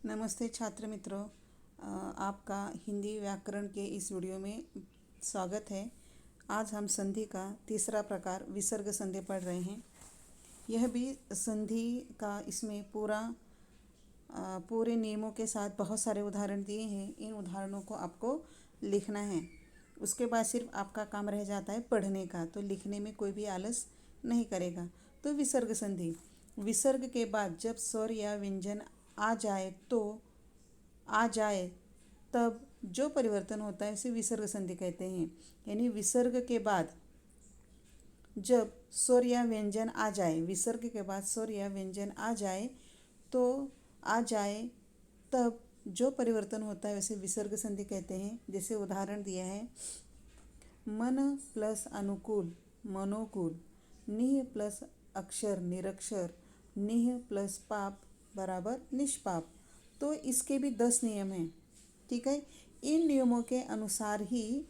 नमस्ते छात्र मित्रों, आपका हिंदी व्याकरण के इस वीडियो में स्वागत है। आज हम संधि का तीसरा प्रकार विसर्ग संधि पढ़ रहे हैं। यह भी संधि का इसमें पूरे नियमों के साथ बहुत सारे उदाहरण दिए हैं। इन उदाहरणों को आपको लिखना है। उसके बाद सिर्फ आपका काम रह जाता है पढ़ने का, तो लिखने में कोई भी आलस नहीं करेगा। तो विसर्ग संधि, विसर्ग के बाद जब स्वर या व्यंजन आ जाए तब जो परिवर्तन होता है उसे विसर्ग संधि कहते हैं। यानी विसर्ग के बाद जब स्वर या व्यंजन आ जाए, विसर्ग के बाद स्वर या व्यंजन आ जाए तब जो परिवर्तन होता है उसे विसर्ग संधि कहते हैं। जैसे उदाहरण दिया है, मन प्लस अनुकूल मनोकूल, निह प्लस अक्षर निरक्षर, निह प्लस पाप बराबर निष्पाप। तो इसके भी 10 नियम हैं। ठीक है, इन नियमों के अनुसार ही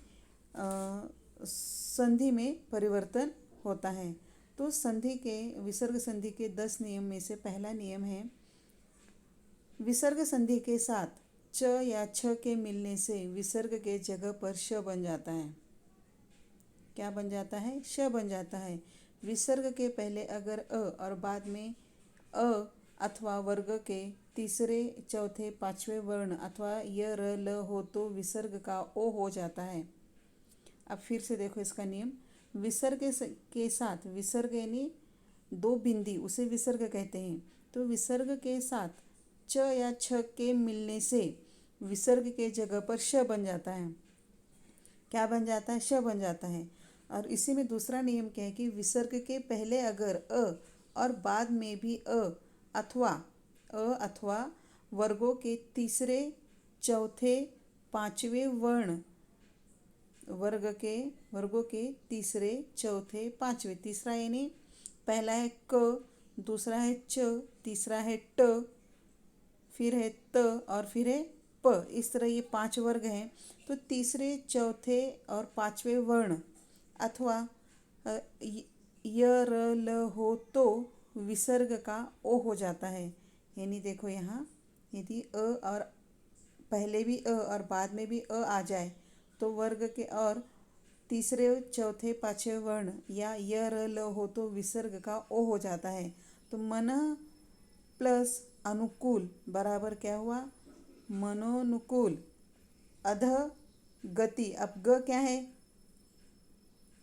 संधि में परिवर्तन होता है। तो विसर्ग संधि के 10 नियम में से पहला नियम है, विसर्ग संधि के साथ च या छ के मिलने से विसर्ग के जगह पर श बन जाता है। क्या बन जाता है? श बन जाता है। विसर्ग के पहले अगर अ और बाद में अ अथवा वर्ग के तीसरे चौथे पांचवें वर्ण अथवा य र ल हो तो विसर्ग का ओ हो जाता है। अब फिर से देखो इसका नियम, विसर्ग के साथ विसर्ग यानी दो बिंदी उसे विसर्ग कहते हैं। तो विसर्ग के साथ च या छ के मिलने से विसर्ग के जगह पर श बन जाता है। क्या बन जाता है? श बन जाता है। और इसी में दूसरा नियम क्या है कि विसर्ग के पहले अगर अ और बाद में भी अथवा वर्गों के तीसरे चौथे पांचवें वर्ण वर्गों के तीसरे चौथे पांचवें, तीसरा यानी पहला है क, दूसरा है च, तीसरा है ट, फिर है त और फिर है प। इस तरह ये 5 वर्ग हैं। तो तीसरे चौथे और पांचवें वर्ण अथवा य र ल हो तो विसर्ग का ओ हो जाता है। यानी देखो यहाँ, यदि पहले भी अ और बाद में भी अ आ जाए तो वर्ग के और तीसरे चौथे पांचवें वर्ण या य र ल हो तो विसर्ग का ओ हो जाता है। तो मन प्लस अनुकूल बराबर क्या हुआ? मनोनुकूल। अध गति, अब ग क्या है?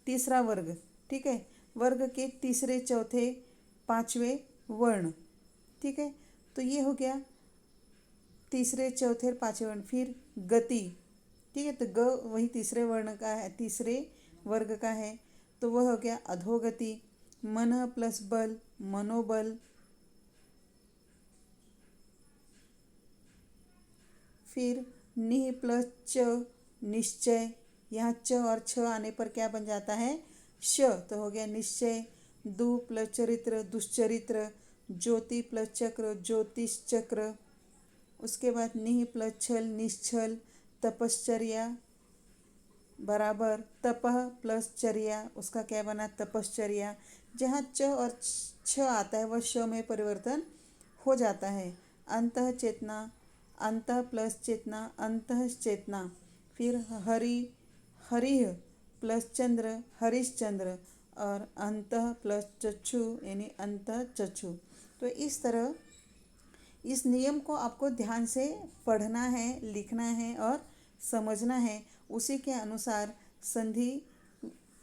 तीसरा वर्ग। ठीक है, वर्ग के तीसरे चौथे पांचवें वर्ण। ठीक है, तो ये हो गया तीसरे चौथे पांचवें वर्ण। फिर गति, ठीक है, तो ग वही तीसरे वर्ण का है, तीसरे वर्ग का है, तो वह हो गया अधोगति। मन प्लस बल मनोबल। फिर निह प्लस च निश्चय, यहाँ च और छ आने पर क्या बन जाता है? श, तो हो गया निश्चय। दु प्लस चरित्र दुश्चरित्र, ज्योति प्लस चक्र ज्योतिष चक्र। उसके बाद निह प्लस छल निश्छल, तपश्चर्या बराबर तपह प्लस चर्या, उसका क्या बना? तपश्चर्या। जहाँ च और छ आता है वह श में परिवर्तन हो जाता है। अंतः चेतना, अंतः प्लस चेतना अंतः चेतना। फिर हरिह प्लस चंद्र हरिश्चंद्र, और अंतः प्लस चक्षु यानी अंतः चक्षु। तो इस तरह इस नियम को आपको ध्यान से पढ़ना है, लिखना है और समझना है। उसी के अनुसार संधि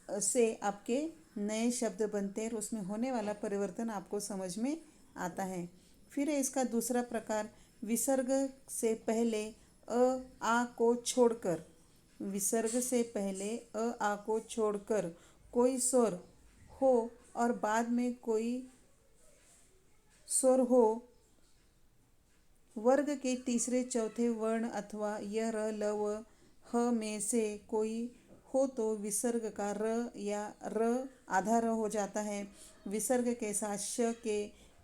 से आपके नए शब्द बनते हैं और उसमें होने वाला परिवर्तन आपको समझ में आता है। फिर है इसका दूसरा प्रकार, विसर्ग से पहले आ को छोड़कर, विसर्ग से पहले आ को छोड़कर कोई स्वर हो और बाद में कोई स्वर हो, वर्ग के तीसरे चौथे वर्ण अथवा य र ल व ह में से कोई हो तो विसर्ग का र या र आधा र हो जाता है। विसर्ग के साथ श के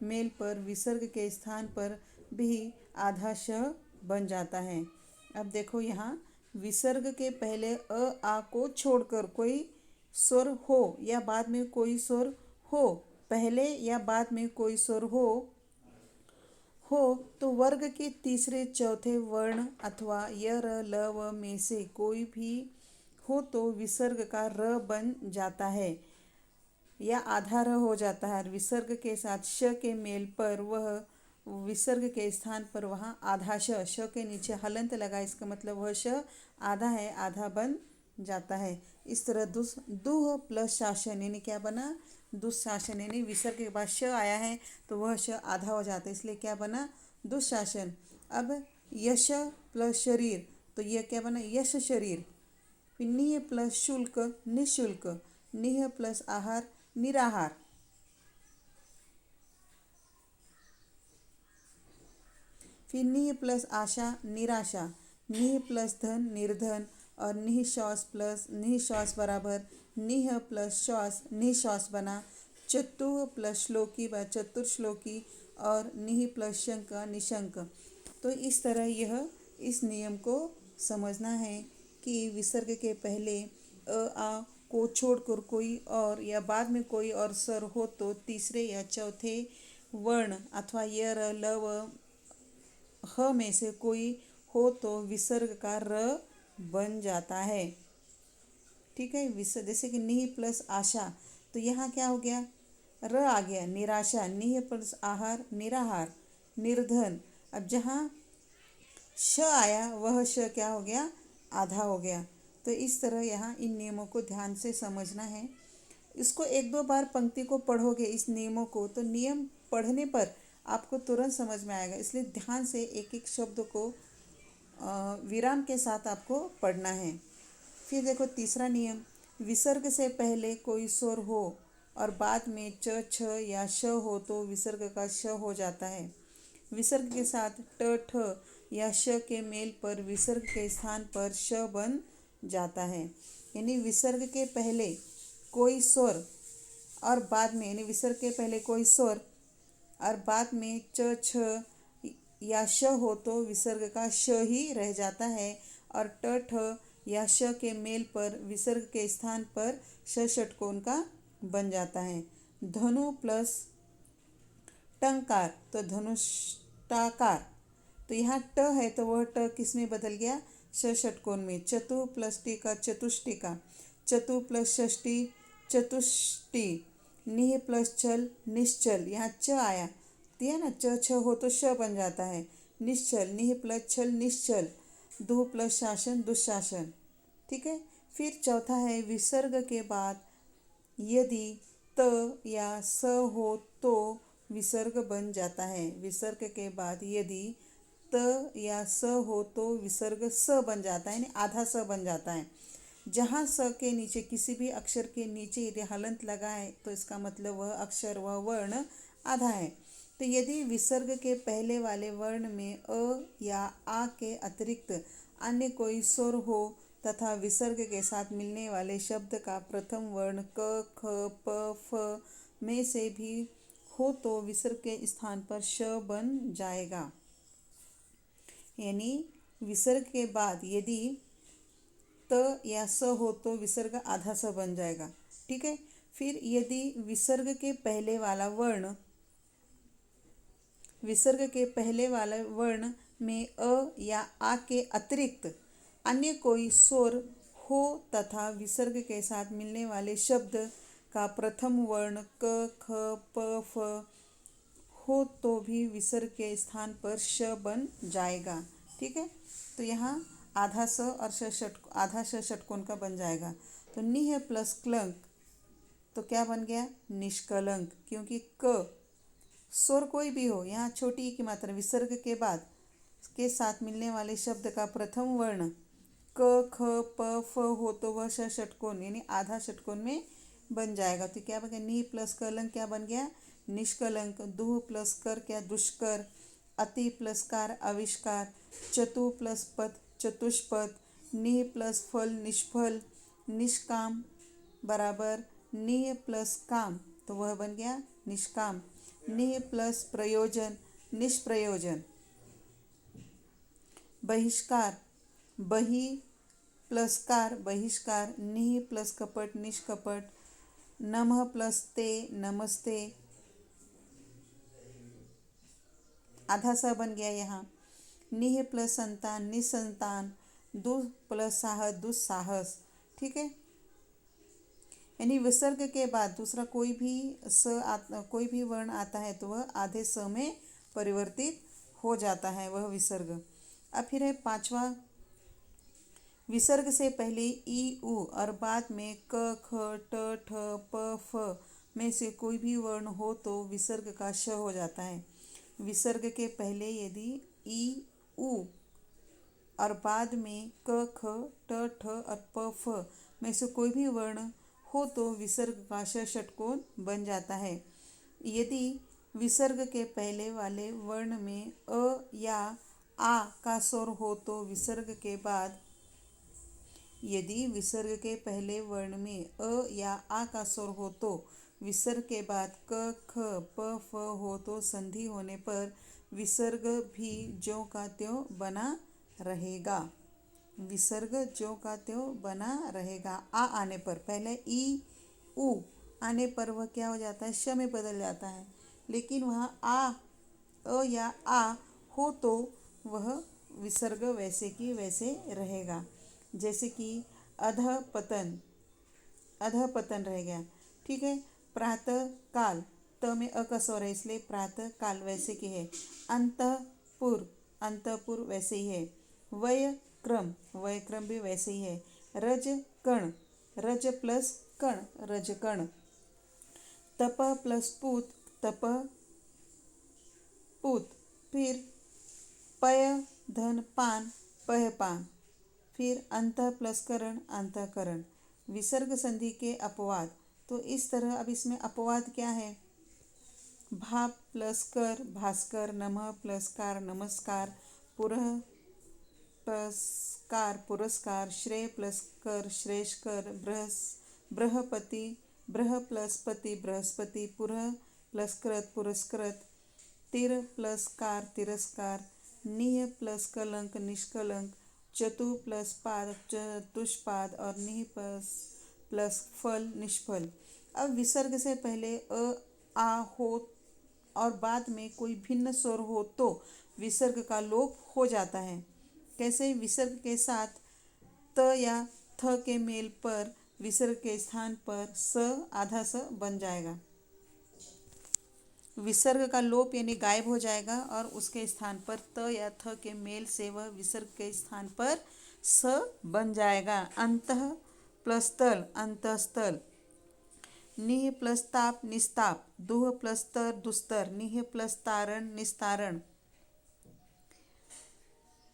मेल पर विसर्ग के स्थान पर भी आधा श बन जाता है। अब देखो यहाँ, विसर्ग के पहले आ को छोड़कर कोई स्वर हो या बाद में कोई स्वर हो, पहले या बाद में कोई स्वर हो हो तो वर्ग के तीसरे चौथे वर्ण अथवा य र ल व में से कोई भी हो तो विसर्ग का र बन जाता है या आधा र हो जाता है। विसर्ग के साथ श के मेल पर वह विसर्ग के स्थान पर वहाँ आधा श के नीचे हलंत लगा, इसका मतलब वह श आधा है, आधा बन जाता है। इस तरह दुह प्लस शासन यानी क्या बना, दुशासन यानी विसर्ग के बाद श आया है तो वह श आधा हो जाता है, इसलिए क्या बना, दुशासन। अब यश प्लस शरीर तो यह क्या बना, यश शरीर। फिर निह प्लस शुल्क निःशुल्क, निह प्लस आहार निराहार। फिर निह प्लस आशा निराशा, निह प्लस धन निर्धन और निह श्वास बराबर निह प्लस श्वास निश्वास बना। चतुः प्लस श्लोकी व चतुर्श्लोकी और निह प्लस शंक निशंक। तो इस तरह यह इस नियम को समझना है कि विसर्ग के पहले आ को छोड़कर कोई और या बाद में कोई और स्वर हो तो तीसरे या चौथे वर्ण अथवा य र ल व ह में से कोई हो तो विसर्ग का र बन जाता है। ठीक है, जैसे कि निह प्लस आशा तो यहाँ क्या हो गया, र आ गया, निराशा, निह प्लस आहार निराहार, निर्धन। अब जहाँ श आया वह श क्या हो गया, आधा हो गया। तो इस तरह यहाँ इन नियमों को ध्यान से समझना है। इसको एक दो बार पंक्ति को पढ़ोगे इस नियमों को तो नियम पढ़ने पर आपको तुरंत समझ में आएगा, इसलिए ध्यान से एक एक शब्द को विराम के साथ आपको पढ़ना है। फिर देखो तीसरा नियम, विसर्ग से पहले कोई स्वर हो और बाद में च छ या श हो तो विसर्ग का श हो जाता है। विसर्ग के साथ ट ठ या श के मेल पर विसर्ग के स्थान पर श बन जाता है। यानी विसर्ग के पहले कोई स्वर और बाद में, यानी विसर्ग के पहले कोई स्वर और बाद में च छ या श हो तो विसर्ग का श ही रह जाता है और ट ठ या श के मेल पर विसर्ग के स्थान पर श षटकोण का बन जाता है। धनु प्लस टंकार तो धनुष्टाकार, तो यहाँ ट है तो वह ट किस में बदल गया, श षटकोण में। चतु प्लस टीका चतुष्टिका, चतु प्लस षष्टी चतुष्टी, निह प्लस चल निश्चल, यहाँ च आया दिया ना, च छ हो तो श बन जाता है, निश्चल, निह प्लस छल निश्चल, दुह प्लस शासन दुशासन। ठीक है, फिर चौथा है विसर्ग के बाद यदि त या स हो तो विसर्ग बन जाता है। विसर्ग के बाद यदि त या स हो तो विसर्ग स बन जाता है, यानी आधा स बन जाता है। जहाँ स के नीचे किसी भी अक्षर के नीचे यदि हलंत लगा है तो इसका मतलब वह अक्षर वह वर्ण आधा है। तो यदि विसर्ग के पहले वाले वर्ण में अ या आ के अतिरिक्त अन्य कोई स्वर हो तथा विसर्ग के साथ मिलने वाले शब्द का प्रथम वर्ण क ख प फ में से भी हो तो विसर्ग के स्थान पर श बन जाएगा। यानी विसर्ग के बाद यदि त या स हो तो विसर्ग आधा स बन जाएगा। ठीक है, फिर यदि विसर्ग के पहले वाला वर्ण में अ या आ के अतिरिक्त अन्य कोई स्वर हो तथा विसर्ग के साथ मिलने वाले शब्द का प्रथम वर्ण क ख प फ हो तो भी विसर्ग के स्थान पर श बन जाएगा। ठीक है, तो यहाँ आधा स और आधा श षटकोण का बन जाएगा। तो निह प्लस क्लंक तो क्या बन गया, निष्कलंक, क्योंकि क स्वर कोई भी हो, यहाँ छोटी की मात्रा विसर्ग के बाद के साथ मिलने वाले शब्द का प्रथम वर्ण क ख प फ हो तो वह श षटकोण यानी आधा षटकोण में बन जाएगा। तो क्या बन गया, नी प्लस कलंक क्या बन गया, निष्कलंक। दुह प्लस कर क्या, दुष्कर। अति प्लस कार आविष्कार। चतु प्लस पद चतुष्पद। निह प्लस फल निष्फल। निष्काम बराबर निह प्लस काम तो वह बन गया निष्काम। निह प्लस प्रयोजन निष्प्रयोजन। बहिष्कार बहि प्लस कार बहिष्कार। निह प्लस कपट निष्कपट। नमः प्लस ते नमस्ते। आधा स बन गया यहाँ। निह प्लस संतान निसंतान, दु प्लस साहस दुस्साहस। ठीक है, यानी विसर्ग के बाद दूसरा कोई भी वर्ण आता है तो वह आधे स में परिवर्तित हो जाता है, वह विसर्ग। अब फिर है पांचवा, विसर्ग से पहले ई उ और बाद में क ख ट ठ प फ में से कोई भी वर्ण हो तो विसर्ग का श हो जाता है। विसर्ग के पहले यदि ई उ और बाद में क ख ट ठ और प फ में से कोई भी वर्ण हो तो विसर्ग का श षटकोण बन जाता है। यदि विसर्ग के पहले वाले वर्ण में अ या आ का स्वर हो तो विसर्ग के बाद, यदि विसर्ग के पहले वर्ण में अ या आ का स्वर हो तो विसर्ग के बाद क ख प फ हो तो संधि होने पर विसर्ग भी ज्यों का त्यों बना रहेगा। विसर्ग ज्यों का त्यों बना रहेगा। आ आने पर, पहले ई उ आने पर वह क्या हो जाता है, श में बदल जाता है। लेकिन वहाँ अ या आ हो तो वह विसर्ग वैसे की वैसे रहेगा। जैसे कि अधः पतन रह गया। ठीक है, प्रातः काल, त में अ का स्वर है इसलिए प्रातः काल वैसे की है। अंतपुर वैसे ही है। वय क्रम भी वैसे ही है। रज कण, रज प्लस कण रजकण। तप प्लस पूत तप पूत। फिर पय धन पान पय पान। फिर अंत प्लस करण अंतःकरण। विसर्ग संधि के अपवाद, तो इस तरह अब इसमें अपवाद क्या है, भा प्लस कर भास्कर, नमः प्लस कार नमस्कार, पुरः प्लस कार पुरस्कार, श्रेय प्लस कर श्रेष्ठकर, बृहस्पति बृह प्लस पति बृहस्पति, पुरः प्लस कृत पुरस्कृत, तिर प्लस कार तिरस्कार, निह प्लस कलंक निष्कलंक, चतु प्लस पाद चतुष्पाद और निह प्लस फल निष्फल। अब विसर्ग से पहले अ आ हो और बाद में कोई भिन्न स्वर हो तो विसर्ग का लोप हो जाता है। कैसे, विसर्ग के साथ त या थ के मेल पर विसर्ग के स्थान पर स आधा स बन जाएगा। विसर्ग का लोप यानी गायब हो जाएगा और उसके स्थान पर त या थ के मेल से वह विसर्ग के स्थान पर स बन जाएगा। अंतः प्लस तल अंतःस्थल, निह प्लस ताप निस्ताप, दुह प्लस तर दुस्तर, निह प्लस तारण निस्तारण,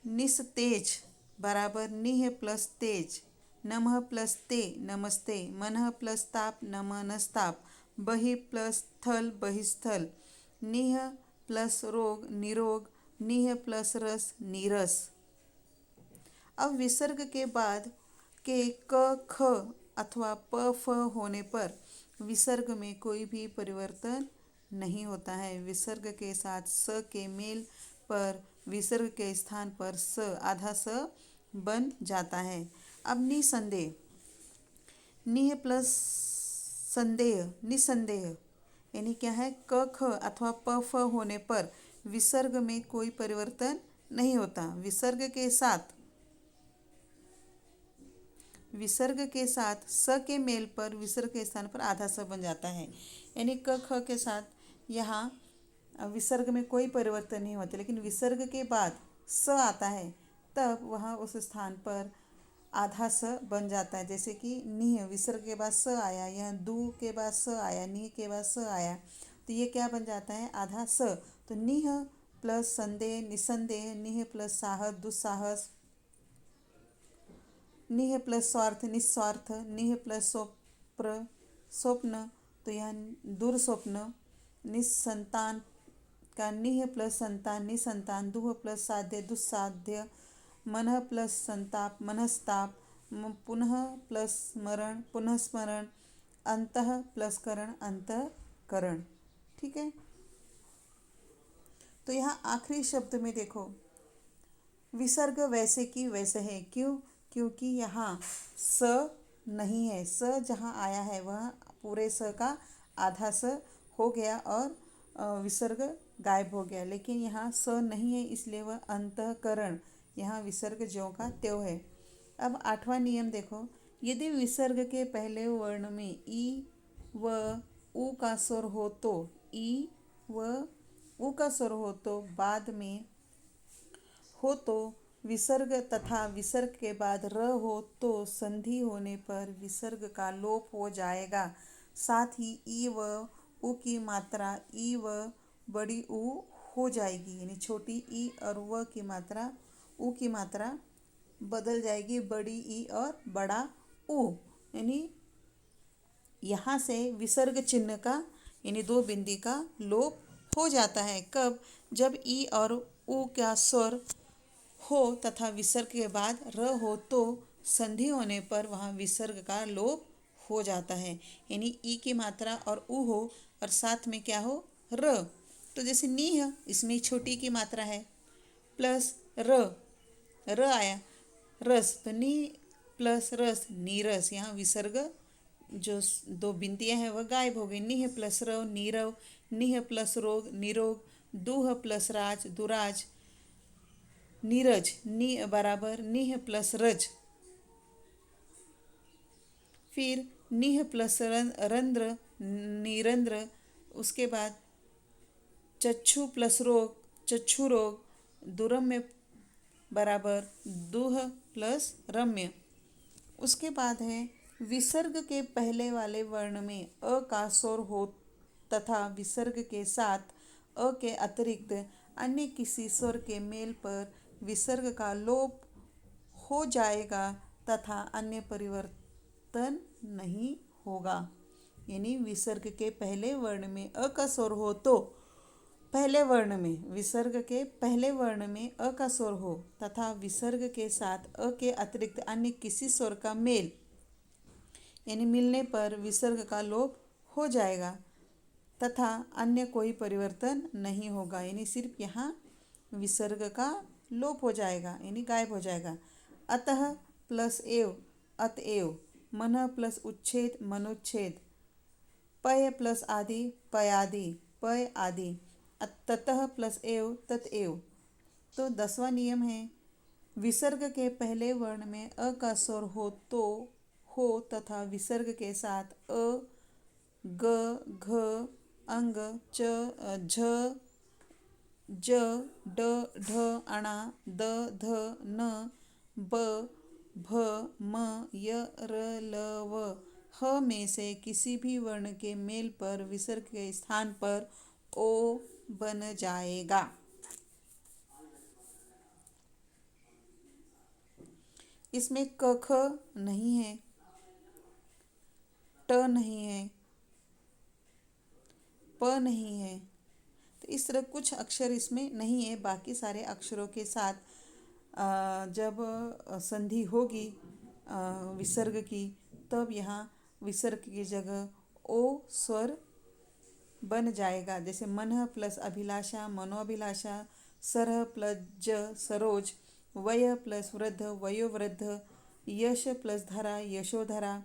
निस्तेज बराबर निह प्लस तेज, नमः प्लस ते नमस्ते, मनः प्लस ताप नमनस्ताप, बहि प्लस थल बहिस्थल, निह प्लस रोग निरोग, निह प्लस रस नीरस। अब विसर्ग के बाद के क ख अथवा प फ होने पर विसर्ग में कोई भी परिवर्तन नहीं होता है। विसर्ग के साथ स के मेल पर विसर्ग के स्थान पर स आधा स बन जाता है। अब निसंदेह, निह प्लस संदेह निसंदेह यानी क्या है, क ख अथवा प फ होने पर विसर्ग में कोई परिवर्तन नहीं होता। विसर्ग के साथ स के मेल पर विसर्ग के स्थान पर आधा स बन जाता है। यानी क ख के साथ यहाँ विसर्ग में कोई परिवर्तन नहीं होता, लेकिन विसर्ग के बाद स आता है तब वहाँ उस स्थान पर आधा स बन जाता है। जैसे कि निह, विसर्ग के बाद स आया, यहाँ दू के बाद स आया, निह के बाद स आया, तो ये क्या बन जाता है, आधा स। तो निह प्लस संदेह निसंदेह, निह प्लस साहस दुस्साहस, निह प्लस स्वार्थ निस्वार्थ, निह प्लस स्वप्न तो यह दुर्स्वप्न, निसंतान का निह प्लस संतान निसंतान, दुह प्लस साध्य दुस्साध्य, मनः प्लस संताप मनस्ताप, पुनः प्लस स्मरण पुनः स्मरण, अंतः प्लस करण अंतःकरण। ठीक है, तो यहाँ आखिरी शब्द में देखो, विसर्ग वैसे की वैसे है। क्यों? क्योंकि यहाँ स नहीं है। स जहाँ आया है वह पूरे स का आधा स हो गया और विसर्ग गायब हो गया। लेकिन यहाँ स नहीं है, इसलिए वह अंतःकरण, यहाँ विसर्ग ज्यों का त्यों है। अब 8वां नियम देखो, यदि विसर्ग के पहले वर्ण में ई व उ का स्वर हो तो, ई व उ का स्वर हो तो बाद में हो तो विसर्ग तथा विसर्ग के बाद र हो तो संधि होने पर विसर्ग का लोप हो जाएगा। साथ ही ई व उ की मात्रा ई व बड़ी उ हो जाएगी, यानी छोटी ई और व की मात्रा उ की मात्रा बदल जाएगी, बड़ी ई और बड़ा उ। यानी यहाँ से विसर्ग चिन्ह का यानी दो बिंदी का लोप हो जाता है। कब? जब ई और उ का स्वर हो तथा विसर्ग के बाद र हो तो संधि होने पर वहाँ विसर्ग का लोप हो जाता है। यानी ई की मात्रा और उ हो और साथ में क्या हो? र। तो जैसे नी है, इसमें छोटी की मात्रा है, प्लस र आया, रस, तो नी प्लस रस, नीरस। यहाँ विसर्ग जो दो बिंदियां हैं वह गायब हो गई। निह प्लस रव, नीरव, निह प्लस रोग, निरोग, दूह प्लस राज, दुराज, नीरज, नी बराबर निह प्लस रज। फिर निह प्लस रंध्र, निरंध्र। उसके बाद चक्षु प्लस रोग, चक्षु रोग, दुरम्य बराबर दुह प्लस रम्य। उसके बाद है विसर्ग के पहले वाले वर्ण में अ का स्वर हो तथा विसर्ग के साथ अ के अतिरिक्त अन्य किसी स्वर के मेल पर विसर्ग का लोप हो जाएगा तथा अन्य परिवर्तन नहीं होगा। यानी विसर्ग के पहले वर्ण में अ का स्वर हो तो पहले वर्ण में विसर्ग के पहले वर्ण में अ का स्वर हो तथा विसर्ग के साथ अ के अतिरिक्त अन्य किसी स्वर का मेल यानी मिलने पर विसर्ग का लोप हो जाएगा तथा अन्य कोई परिवर्तन नहीं होगा। यानी सिर्फ यहाँ विसर्ग का लोप हो जाएगा, यानी गायब हो जाएगा। अतः प्लस एव, अतएव, मन प्लस उच्छेद, मनोच्छेद, पय प्लस आदि, पयादि, पय आदि, ततः प्लस एव, ततएव। तो 10वां नियम है, विसर्ग के पहले वर्ण में अ का स्वर हो तो हो तथा विसर्ग के साथ अ, ग, घ, अंग, च, झ, ज, ड, ढ, अणा, द, ध, न, ब, भ, म, य, र, ल, व, ह में से किसी भी वर्ण के मेल पर विसर्ग के स्थान पर ओ बन जाएगा। इसमें क ख नहीं है, ट नहीं है, प नहीं है। तो इस तरह कुछ अक्षर इसमें नहीं है। बाकी सारे अक्षरों के साथ जब संधि होगी विसर्ग की, तब यहाँ विसर्ग की जगह ओ स्वर बन जाएगा। जैसे मन प्लस अभिलाषा, मनोअभिलाषा, सरह प्लस ज, सरोज, वय प्लस वृद्ध, वयोवृद्ध, यश प्लस धरा, यशोधरा,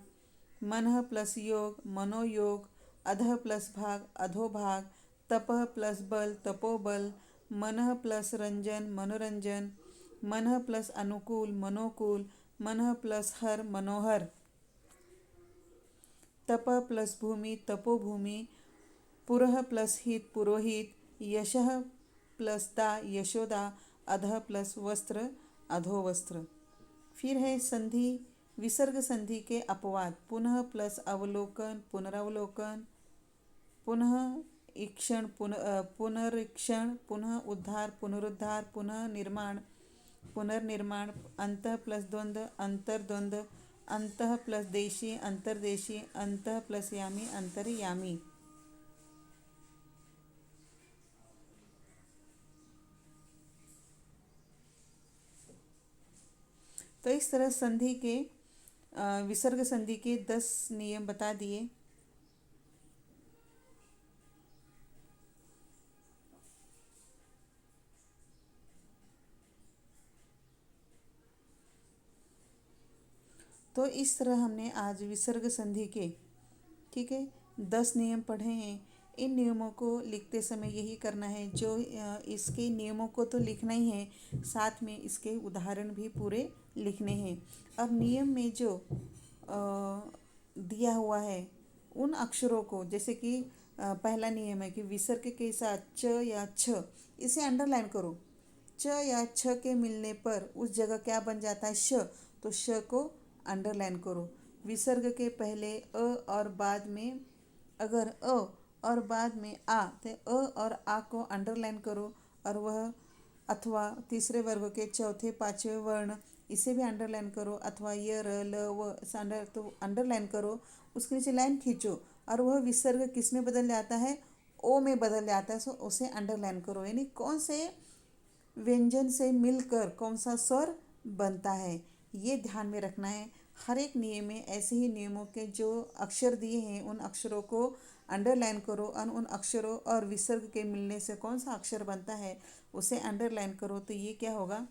मन प्लस योग, मनोयोग, अधः प्लस भाग, अधोभाग, तपः प्लस बल, तपोबल, मन प्लस रंजन, मनोरंजन, मन प्लस अनुकूल, मनोकूल, मन प्लस हर, मनोहर, तप प्लस भूमि, तपोभूमि, पुरः प्लस हित, पुरोहित, यशः प्लस दा, यशोदा, अधः प्लस वस्त्र, अधोवस्त्र। फिर है संधि, विसर्ग संधि के अपवाद, पुनः प्लस अवलोकन, पुनरावलोकन, पुनः ईक्षण, पुनरीक्षण, पुनः उद्धार, पुनरुद्धार, पुनः निर्माण, पुनर्निर्माण, अंतः प्लस द्वंद्व, अंतर्द्वंद्व, अंतः प्लस देशी, अंतर्देशी, अंतः प्लस यामी, अंतर्यामी। तो इस तरह संधि के विसर्ग संधि के 10 नियम बता दिए। तो इस तरह हमने आज विसर्ग संधि के, ठीक है, 10 नियम पढ़े हैं। इन नियमों को लिखते समय यही करना है, जो इसके नियमों को तो लिखना ही है, साथ में इसके उदाहरण भी पूरे लिखने हैं। अब नियम में जो दिया हुआ है उन अक्षरों को, जैसे कि पहला नियम है कि विसर्ग के साथ च या छ, इसे अंडरलाइन करो। च या छ के मिलने पर उस जगह क्या बन जाता है, श, तो श को अंडरलाइन करो। विसर्ग के पहले अ और बाद में, अगर अ और बाद में आ, तो अ और आ को अंडरलाइन करो, और वह अथवा तीसरे वर्ग के चौथे पांचवें वर्ण, इसे भी अंडरलाइन करो, अथवा य र ल व तो अंडरलाइन करो। उसके नीचे लाइन खींचो और वह विसर्ग किस में बदल जाता है, ओ में बदल जाता है, सो उसे अंडरलाइन करो। यानी कौन से व्यंजन से मिलकर कौन सा स्वर बनता है, ये ध्यान में रखना है। हर एक नियम में ऐसे ही नियमों के जो अक्षर दिए हैं उन अक्षरों को अंडरलाइन करो, और उन अक्षरों और विसर्ग के मिलने से कौन सा अक्षर बनता है उसे अंडरलाइन करो। तो ये क्या होगा,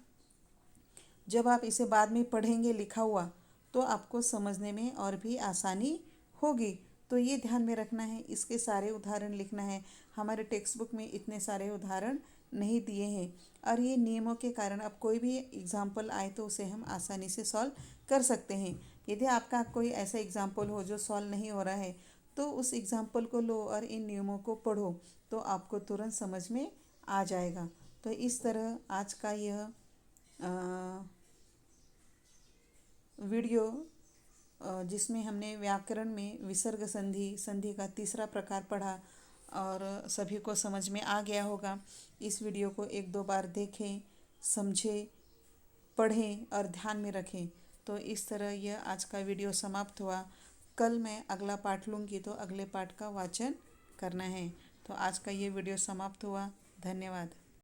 जब आप इसे बाद में पढ़ेंगे लिखा हुआ तो आपको समझने में और भी आसानी होगी। तो ये ध्यान में रखना है, इसके सारे उदाहरण लिखना है। हमारे टेक्स्ट बुक में इतने सारे उदाहरण नहीं दिए हैं, और ये नियमों के कारण अब कोई भी एग्जाम्पल आए तो उसे हम आसानी से सॉल्व कर सकते हैं। यदि आपका कोई ऐसा एग्जाम्पल हो जो सॉल्व नहीं हो रहा है, तो उस एग्जाम्पल को लो और इन नियमों को पढ़ो, तो आपको तुरंत समझ में आ जाएगा। तो इस तरह आज का यह वीडियो, जिसमें हमने व्याकरण में विसर्ग संधि संधि का तीसरा प्रकार पढ़ा और सभी को समझ में आ गया होगा। इस वीडियो को एक दो बार देखें, समझें, पढ़ें और ध्यान में रखें। तो इस तरह यह आज का वीडियो समाप्त हुआ। कल मैं अगला पाठ लूँगी, तो अगले पाठ का वाचन करना है। तो आज का ये वीडियो समाप्त हुआ। धन्यवाद।